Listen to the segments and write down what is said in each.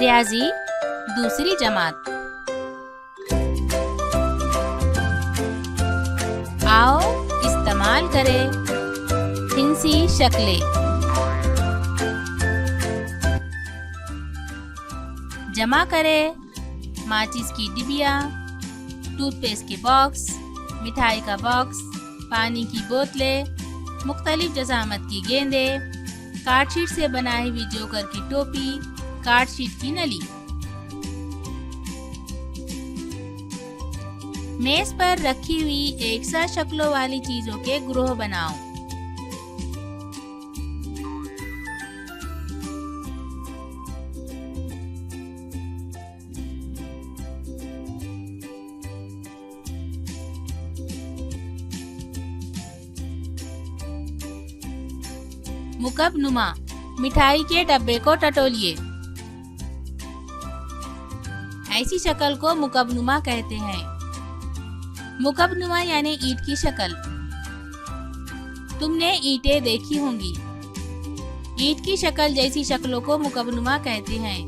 रियाजी दूसरी जमात। आओ इस्तेमाल करें हिंसी शक्लें। जमा करें माचिस की डिबिया, टूथपेस्ट के बॉक्स, मिठाई का बॉक्स, पानी की बोतलें, मुख्तलिफ जसामत की गेंदें, कार्डशीट से बनाई हुई जोकर की टोपी, कार्डशीट की नली। मेज पर रखी हुई एक सा शक्लों वाली चीजों के ग्रोह बनाओ। मुकब नुमा मिठाई के डब्बे को टटोलिए। ऐसी शक्ल को मुकब नुमा कहते हैं। मुकब नुमा यानी ईंट की शक्ल। तुमने ईंटें देखी होंगी। ईंट की शक्ल जैसी शक्लों को मुकब नुमा कहते हैं।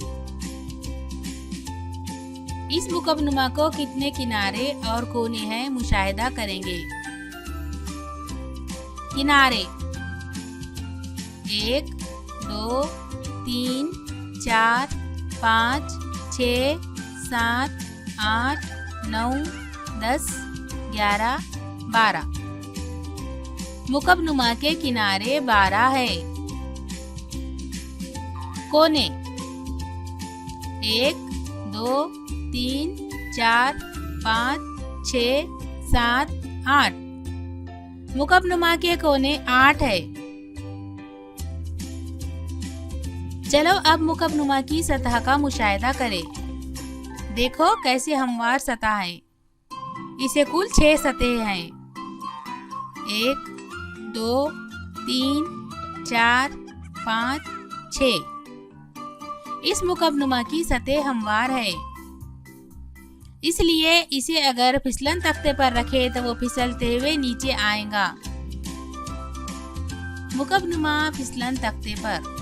इस मुकब नुमा को कितने किनारे और कोने हैं मुशाहिदा करेंगे। किनारे 1, 2, 3, 4, 5, 6, 7, 8, 9, 10, 11, 12। मुकब नुमा के किनारे 12 है। कोने 1, 2, 3, 4, 5, 6, 7, 8। मुकब नुमा के कोने 8 है। चलो अब मुकब नुमा की सतह का मुशाहिदा करें। देखो कैसे हमवार सतह है। इसे कुल 6 सतह हैं। 1, 2, 3, 4, 5, 6। इस मुकब नुमा की सतह हमवार है, इसलिए इसे अगर फिसलन तख्ते पर रखे तो वो फिसलते हुए नीचे आएगा। मुकब नुमा फिसलन तख्ते पर।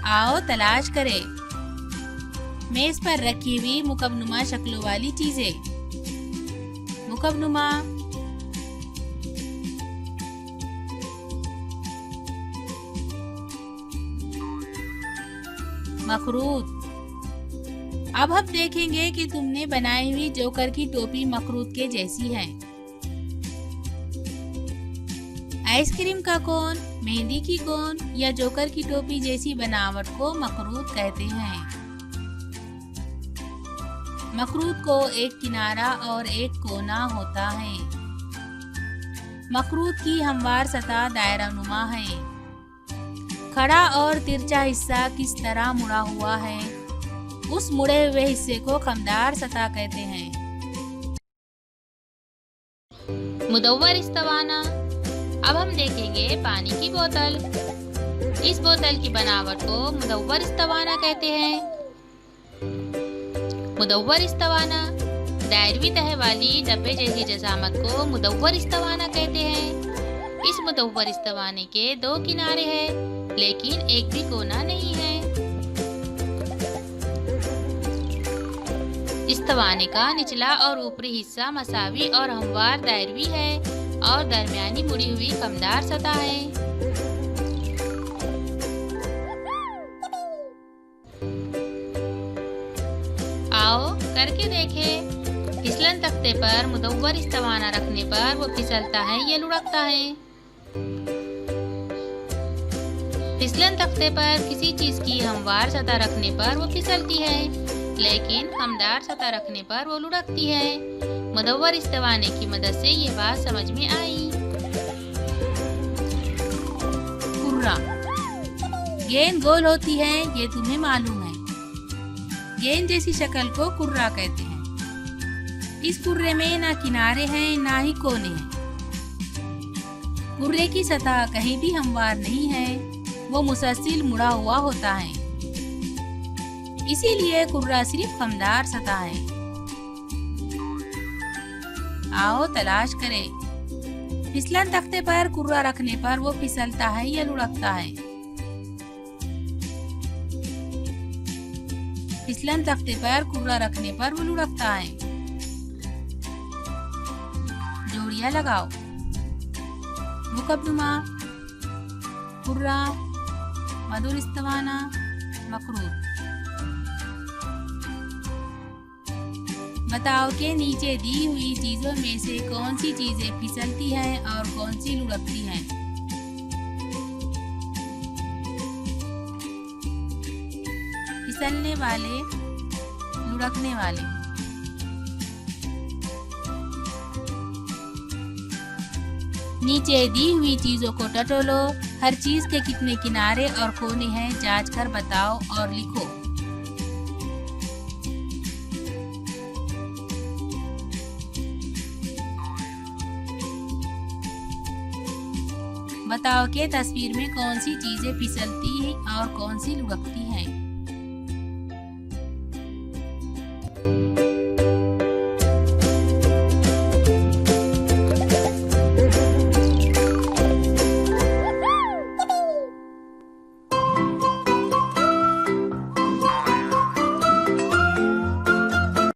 आओ तलाश करें मेज पर रखी हुई मुकब नुमा शक्लों वाली चीजें। मुकब नुमा, मखरूत। अब हम देखेंगे कि तुमने बनाई हुई जोकर की टोपी मखरूत के जैसी है। आइसक्रीम का कोन, मेहंदी की कोन या जोकर की टोपी जैसी बनावट को मखरूत कहते हैं। मखरूत को एक किनारा और एक कोना होता है। मखरूत की हमवार सतह दायरा नुमा है। खड़ा और तिरछा हिस्सा किस तरह मुड़ा हुआ है, उस मुड़े हुए हिस्से को खमदार सतह कहते हैं। मुदव्वर इस्तवाना। अब हम देखेंगे पानी की बोतल। इस बोतल की बनावट को मुदव्वर इस्तवाना कहते हैं। मुदव्वर इस्तवाना दायरवी तह वाली डब्बे जैसी जसामत को मुदव्वर इस्तवाना कहते हैं। इस मुदव्वर इस्तवाने के 2 किनारे हैं, लेकिन एक भी कोना नहीं है। इस्तवाने का निचला और ऊपरी हिस्सा मसावी और हमवार दायरवी है और दरमियानी मुड़ी हुई कमदार सतह है। आओ करके देखें। फिसलन तख्ते पर मुदव्वर इस्तवाना रखने पर वो फिसलता है या लुढ़कता है। फिसलन तख्ते पर किसी चीज की हमवार सतह रखने पर वो फिसलती है, लेकिन हमदार सतह रखने पर वो लुढ़कती है। मुदव्वर इस्तवाने की मदद से ये बात समझ में आई। कुर्रा। गेंद गोल होती है, ये तुम्हें मालूम है। गेंद जैसी शक्ल को कुर्रा कहते हैं। इस कुर्रे में ना किनारे हैं ना ही कोने हैं। कुर्रे की सतह कहीं भी हमवार नहीं है, वो मुसलसिल मुड़ा हुआ होता है। इसीलिए कुर्रा सिर्फ खमदार सतह है। आओ तलाश करें फिसलन तख्ते पर कुर्रा रखने पर वो फिसलता है या लुढ़कता है? फिसलन तख्ते पर कुर्रा रखने पर वो लुढ़कता है। जोड़ियां लगाओ। मुकदमा, कुर्रा, मधुर इस्तवाना, मकरूर। बताओ कि नीचे दी हुई चीजों में से कौन सी चीजें फिसलती हैं और कौन सी लुढ़कती हैं? फिसलने वाले, लुढ़कने वाले। नीचे दी हुई चीजों को टटोलो। हर चीज के कितने किनारे और कोने हैं जांच कर बताओ और लिखो। बताओ कि तस्वीर में कौन सी चीजें फिसलती और कौन सी लुढ़कती हैं।